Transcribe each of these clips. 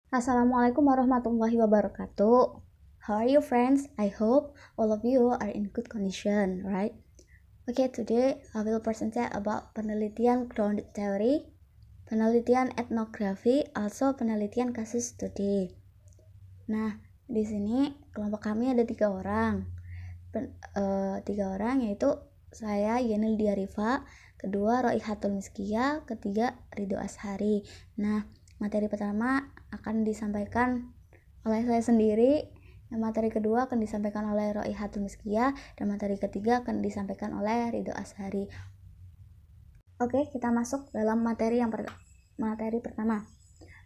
Assalamualaikum warahmatullahi wabarakatuh. How are you friends? I hope all of you are in good condition, right? Okay, today I will present about penelitian grounded theory, penelitian etnografi, also penelitian kasus studi. Nah, di sini kelompok kami ada 3 orang. 3 orang yaitu saya Yenil Diarifa, kedua Roihatul Miskia, ketiga Ridho Ashari. Nah, materi pertama akan disampaikan oleh saya sendiri, dan materi kedua akan disampaikan oleh Roihatul Miskia, dan materi ketiga akan disampaikan oleh Ridho Ashari. Oke, kita masuk dalam materi pertama.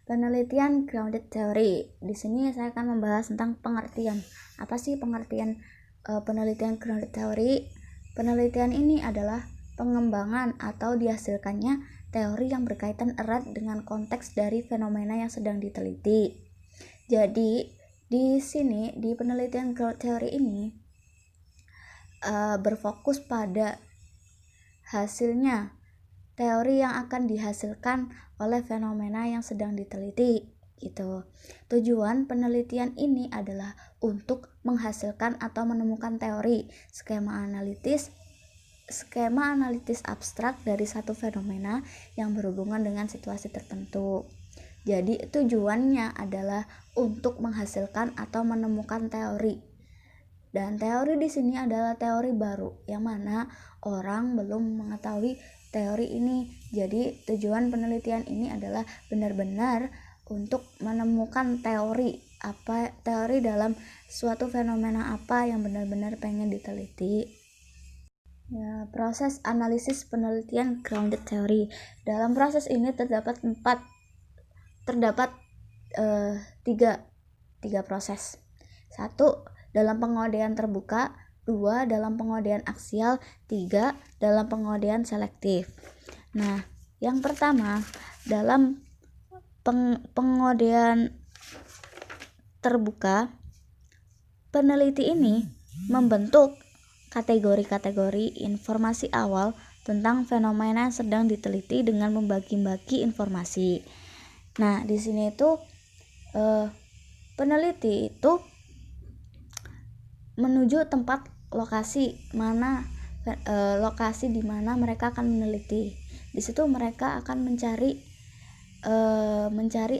Penelitian grounded theory. Di sini saya akan membahas tentang pengertian. Apa sih pengertian penelitian grounded theory? Penelitian ini adalah pengembangan atau dihasilkannya teori yang berkaitan erat dengan konteks dari fenomena yang sedang diteliti. Jadi, di sini di penelitian grounded theory ini berfokus pada hasilnya teori yang akan dihasilkan oleh fenomena yang sedang diteliti gitu. Tujuan penelitian ini adalah untuk menghasilkan atau menemukan teori skema analitis abstrak dari satu fenomena yang berhubungan dengan situasi tertentu. Jadi tujuannya adalah untuk menghasilkan atau menemukan teori. Dan teori di sini adalah teori baru yang mana orang belum mengetahui teori ini. Jadi tujuan penelitian ini adalah benar-benar untuk menemukan teori dalam suatu fenomena apa yang benar-benar pengen diteliti. Ya, proses analisis penelitian grounded theory. Dalam proses ini terdapat tiga proses. 1. Dalam pengodean terbuka, 2. Dalam pengodean aksial, 3. Dalam pengodean selektif. Nah, yang pertama, dalam pengodean terbuka, peneliti ini membentuk kategori-kategori informasi awal tentang fenomena yang sedang diteliti dengan membagi-bagi informasi. Nah, di sini itu peneliti itu menuju tempat lokasi di mana mereka akan meneliti. Di situ mereka akan mencari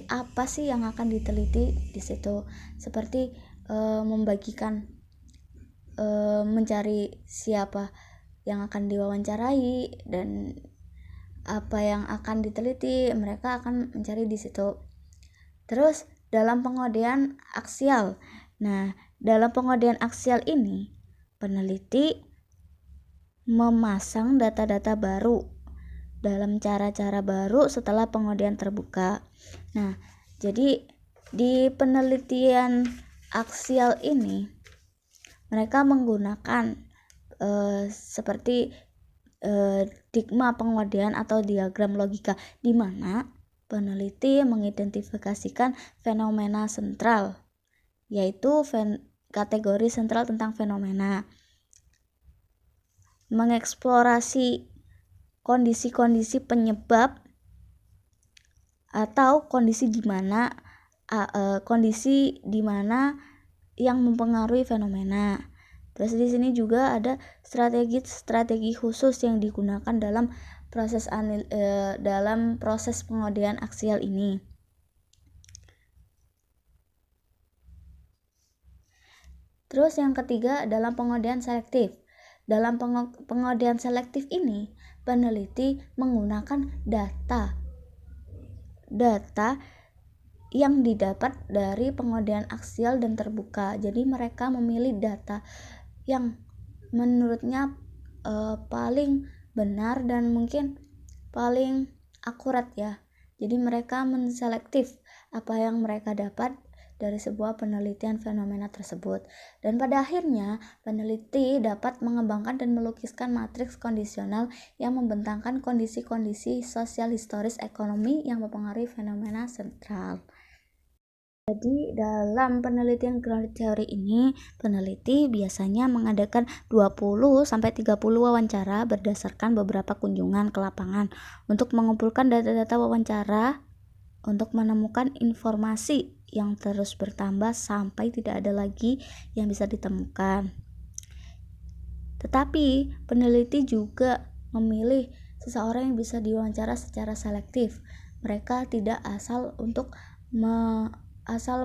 apa sih yang akan diteliti di situ. Seperti mencari siapa yang akan diwawancarai dan apa yang akan diteliti, mereka akan mencari di situ. Terus dalam pengodean aksial. Nah, dalam pengodean aksial ini peneliti memasang data-data baru dalam cara-cara baru setelah pengodean terbuka. Nah, jadi di penelitian aksial ini mereka menggunakan seperti stigma pengodean atau diagram logika, di mana peneliti mengidentifikasikan fenomena sentral, yaitu kategori sentral tentang fenomena, mengeksplorasi kondisi-kondisi penyebab atau kondisi di mana yang mempengaruhi fenomena. Terus di sini juga ada strategi khusus yang digunakan dalam proses pengodean aksial ini. Terus yang ketiga dalam pengodean selektif. Dalam pengodean selektif ini peneliti menggunakan data yang didapat dari pengodean aksial dan terbuka. Jadi mereka memilih data yang menurutnya paling benar dan mungkin paling akurat ya. Jadi mereka menselektif apa yang mereka dapat dari sebuah penelitian fenomena tersebut. Dan pada akhirnya peneliti dapat mengembangkan dan melukiskan matriks kondisional yang membentangkan kondisi-kondisi sosial, historis, ekonomi yang mempengaruhi fenomena sentral. Jadi dalam penelitian grounded theory ini, peneliti biasanya mengadakan 20-30 wawancara berdasarkan beberapa kunjungan ke lapangan untuk mengumpulkan data-data wawancara untuk menemukan informasi yang terus bertambah sampai tidak ada lagi yang bisa ditemukan. Tetapi peneliti juga memilih seseorang yang bisa diwawancara secara selektif. Mereka tidak asal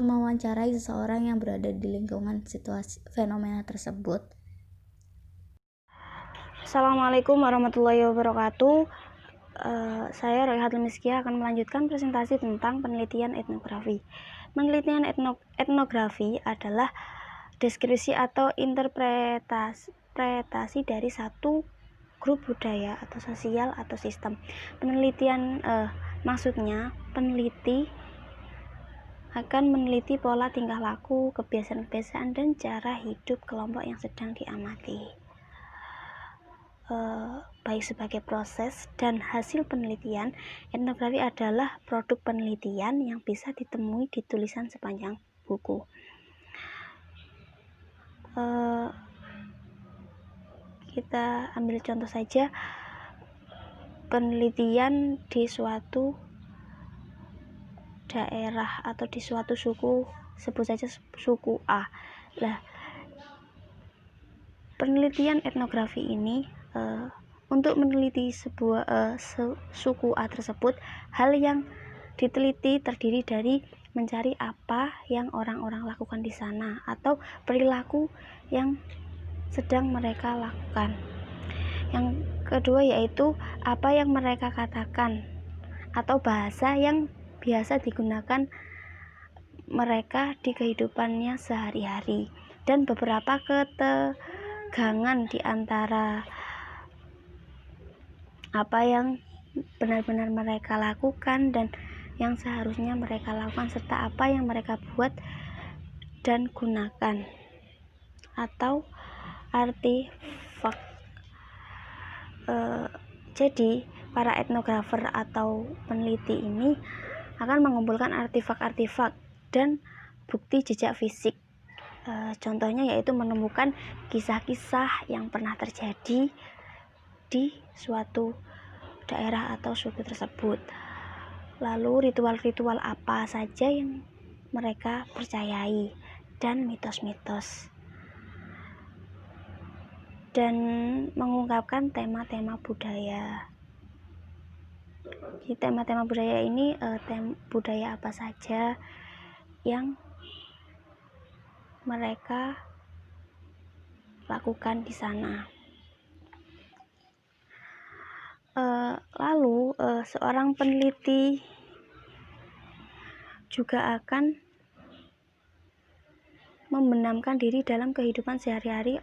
mewawancarai seseorang yang berada di lingkungan situasi fenomena tersebut. Assalamualaikum warahmatullahi wabarakatuh. Saya Roihatul Miskia akan melanjutkan presentasi tentang penelitian etnografi. Penelitian etnografi adalah deskripsi atau interpretasi dari satu grup budaya atau sosial atau sistem. Penelitian maksudnya peneliti akan meneliti pola tingkah laku, kebiasaan-kebiasaan, dan cara hidup kelompok yang sedang diamati. Baik sebagai proses dan hasil penelitian, etnografi adalah produk penelitian yang bisa ditemui di tulisan sepanjang buku. Kita ambil contoh saja penelitian di suatu daerah atau di suatu suku, sebut saja suku A. Penelitian etnografi ini untuk meneliti sebuah suku A tersebut, hal yang diteliti terdiri dari mencari apa yang orang-orang lakukan di sana atau perilaku yang sedang mereka lakukan. Yang kedua yaitu apa yang mereka katakan atau bahasa yang biasa digunakan mereka di kehidupannya sehari-hari, dan beberapa ketegangan di antara apa yang benar-benar mereka lakukan dan yang seharusnya mereka lakukan, serta apa yang mereka buat dan gunakan atau artifak. Jadi para etnografer atau peneliti ini akan mengumpulkan artifak-artifak dan bukti jejak fisik. Contohnya yaitu menemukan kisah-kisah yang pernah terjadi di suatu daerah atau suku tersebut. Lalu ritual-ritual apa saja yang mereka percayai dan mitos-mitos, dan mengungkapkan tema-tema budaya. Di tema-tema budaya ini budaya apa saja yang mereka lakukan di sana. Lalu seorang peneliti juga akan membenamkan diri dalam kehidupan sehari-hari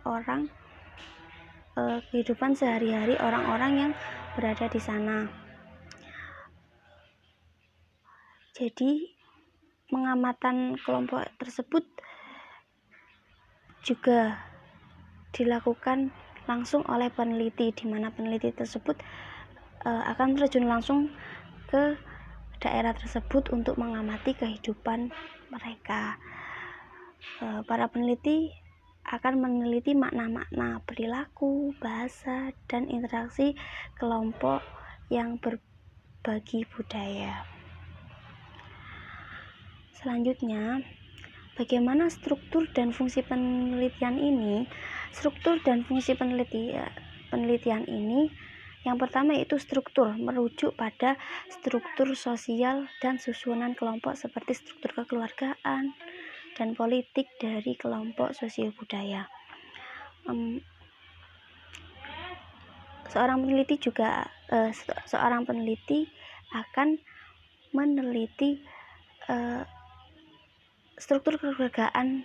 orang-orang yang berada di sana. Jadi pengamatan kelompok tersebut juga dilakukan langsung oleh peneliti, di mana peneliti tersebut akan terjun langsung ke daerah tersebut untuk mengamati kehidupan mereka. Para peneliti akan meneliti makna-makna perilaku, bahasa, dan interaksi kelompok yang berbagi budaya. Selanjutnya, bagaimana struktur dan fungsi penelitian ini? Struktur dan fungsi penelitian ini, yang pertama yaitu struktur, merujuk pada struktur sosial dan susunan kelompok seperti struktur kekeluargaan dan politik dari kelompok sosial budaya. Seorang peneliti akan meneliti struktur kekeluargaan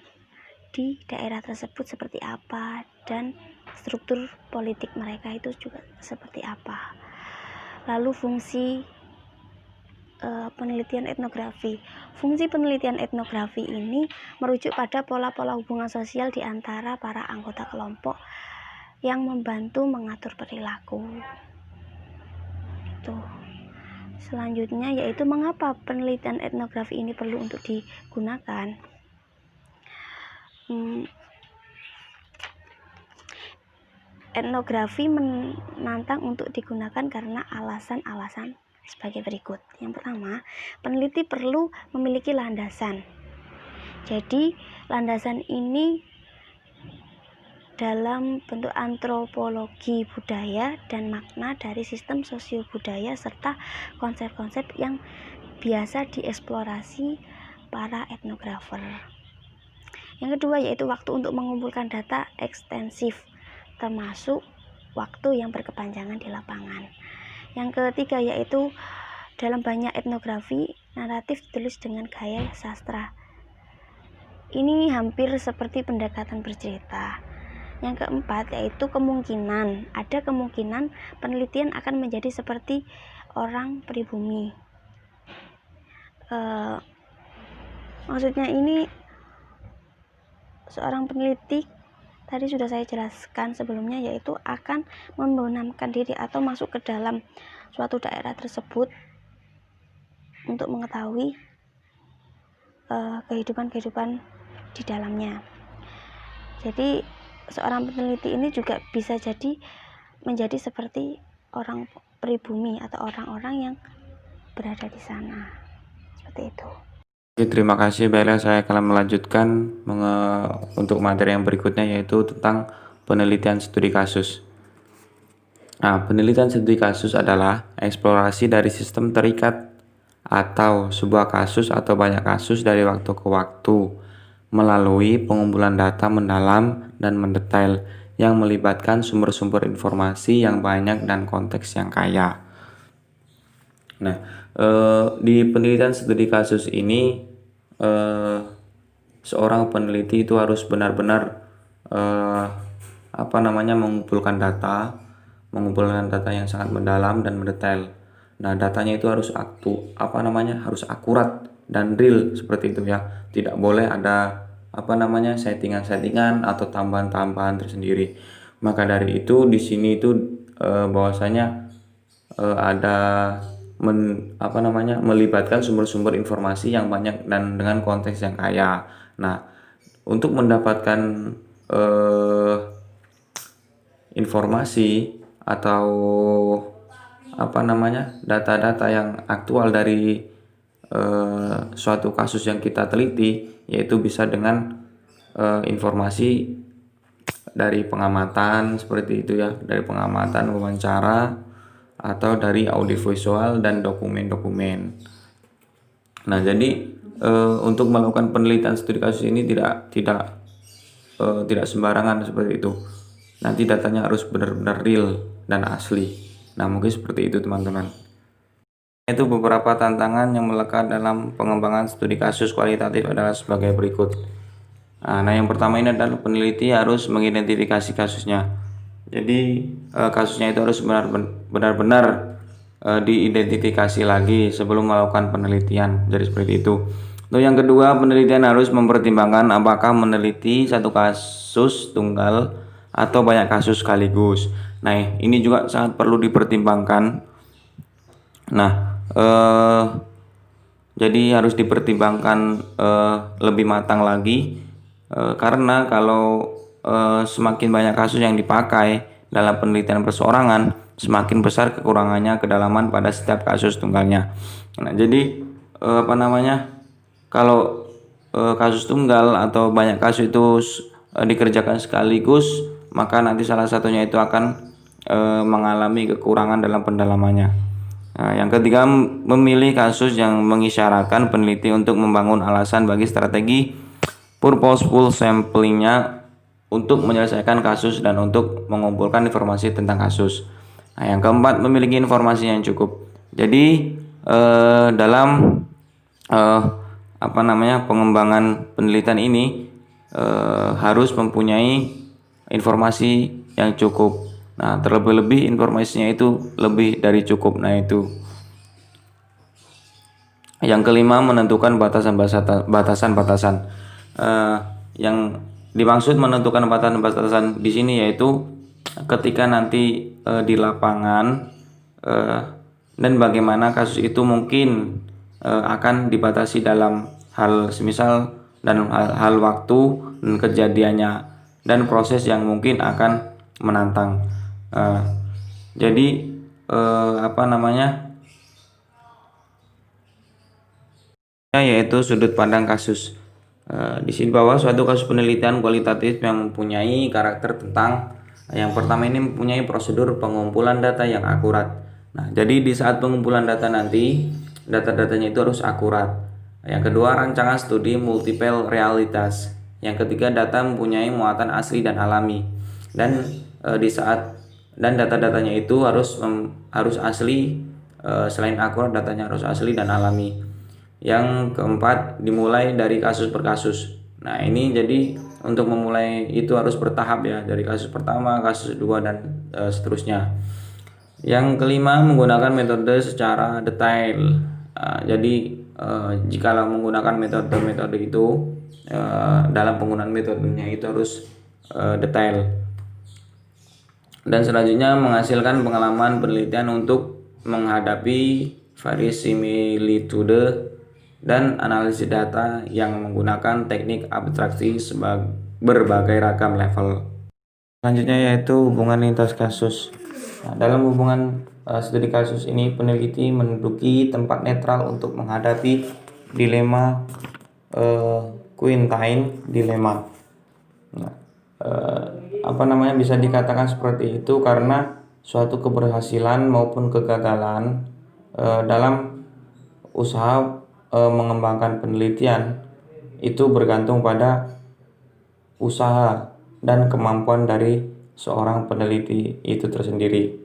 di daerah tersebut seperti apa, dan struktur politik mereka itu juga seperti apa. Lalu fungsi penelitian etnografi. Fungsi penelitian etnografi ini merujuk pada pola-pola hubungan sosial di antara para anggota kelompok yang membantu mengatur perilaku. Selanjutnya yaitu mengapa penelitian etnografi ini perlu untuk digunakan. Etnografi menantang untuk digunakan karena alasan-alasan sebagai berikut. Yang pertama, peneliti perlu memiliki landasan. Jadi, landasan ini dalam bentuk antropologi budaya dan makna dari sistem sosio-budaya serta konsep-konsep yang biasa dieksplorasi para etnografer. Yang kedua yaitu waktu untuk mengumpulkan data ekstensif, termasuk waktu yang berkepanjangan di lapangan. Yang ketiga yaitu dalam banyak etnografi, naratif ditulis dengan gaya sastra. Ini hampir seperti pendekatan bercerita. Yang keempat yaitu ada kemungkinan penelitian akan menjadi seperti orang pribumi. Maksudnya ini seorang peneliti tadi sudah saya jelaskan sebelumnya, yaitu akan membenamkan diri atau masuk ke dalam suatu daerah tersebut untuk mengetahui kehidupan di dalamnya. Jadi seorang peneliti ini juga bisa menjadi seperti orang pribumi atau orang-orang yang berada di sana. Seperti itu. Oke, terima kasih. Baiklah, saya akan melanjutkan untuk materi yang berikutnya, yaitu tentang penelitian studi kasus. Nah, penelitian studi kasus adalah eksplorasi dari sistem terikat atau sebuah kasus atau banyak kasus dari waktu ke waktu melalui pengumpulan data mendalam dan mendetail yang melibatkan sumber-sumber informasi yang banyak dan konteks yang kaya. Nah, di penelitian studi kasus ini seorang peneliti itu harus benar-benar mengumpulkan data yang sangat mendalam dan mendetail. Nah, datanya itu harus harus akurat dan real seperti itu ya. Tidak boleh ada settingan-settingan atau tambahan-tambahan tersendiri. Maka dari itu di sini itu bahwasanya ada melibatkan sumber-sumber informasi yang banyak dan dengan konteks yang kaya. Nah, untuk mendapatkan informasi atau data-data yang aktual dari suatu kasus yang kita teliti, yaitu bisa dengan informasi dari pengamatan seperti itu ya, dari pengamatan, wawancara, atau dari audiovisual dan dokumen-dokumen. Nah, jadi untuk melakukan penelitian studi kasus ini tidak sembarangan seperti itu. Nanti datanya harus benar-benar real dan asli. Nah, mungkin seperti itu teman-teman. Itu beberapa tantangan yang melekat dalam pengembangan studi kasus kualitatif adalah sebagai berikut. Nah, yang pertama ini adalah peneliti harus mengidentifikasi kasusnya. Jadi kasusnya itu harus benar-benar diidentifikasi lagi sebelum melakukan penelitian. Jadi seperti itu. Untuk yang kedua, penelitian harus mempertimbangkan apakah meneliti satu kasus tunggal atau banyak kasus sekaligus. Nah, ini juga sangat perlu dipertimbangkan. Nah, jadi harus dipertimbangkan lebih matang lagi, karena kalau semakin banyak kasus yang dipakai dalam penelitian perseorangan, semakin besar kekurangannya kedalaman pada setiap kasus tunggalnya. Nah, jadi kalau kasus tunggal atau banyak kasus itu dikerjakan sekaligus, maka nanti salah satunya itu akan mengalami kekurangan dalam pendalamannya. Nah, yang ketiga, memilih kasus yang mengisyaratkan peneliti untuk membangun alasan bagi strategi purposeful samplingnya untuk menyelesaikan kasus dan untuk mengumpulkan informasi tentang kasus. Nah, yang keempat, memiliki informasi yang cukup. Jadi dalam pengembangan penelitian ini harus mempunyai informasi yang cukup. Nah, terlebih-lebih informasinya itu lebih dari cukup. Nah, itu. Yang kelima, menentukan batasan-batasan. Yang dimaksud menentukan batasan-batasan di sini yaitu ketika nanti di lapangan dan bagaimana kasus itu mungkin akan dibatasi dalam hal semisal dan hal waktu dan kejadiannya dan proses yang mungkin akan menantang. Jadi yaitu sudut pandang kasus. Di sini bahwa suatu kasus penelitian kualitatif yang mempunyai karakter tentang yang pertama ini mempunyai prosedur pengumpulan data yang akurat. Nah, jadi di saat pengumpulan data nanti data-datanya itu harus akurat. Yang kedua, rancangan studi multiple realitas. Yang ketiga, data mempunyai muatan asli dan alami. Dan di saat dan data-datanya itu harus asli, selain akurat datanya harus asli dan alami. Yang keempat, dimulai dari kasus per kasus. Nah, ini jadi untuk memulai itu harus bertahap ya, dari kasus pertama, kasus kedua, dan seterusnya. Yang kelima, menggunakan metode secara detail. Jadi jikalau menggunakan metode-metode itu, dalam penggunaan metodenya itu harus detail. Dan selanjutnya, menghasilkan pengalaman penelitian untuk menghadapi verisimilitude dan analisis data yang menggunakan teknik abstraksi berbagai ragam level. Selanjutnya yaitu hubungan lintas kasus. Nah, dalam hubungan studi kasus ini, peneliti menduduki tempat netral untuk menghadapi dilema Quintine dilema. Nah, bisa dikatakan seperti itu karena suatu keberhasilan maupun kegagalan dalam usaha mengembangkan penelitian itu bergantung pada usaha dan kemampuan dari seorang peneliti itu tersendiri.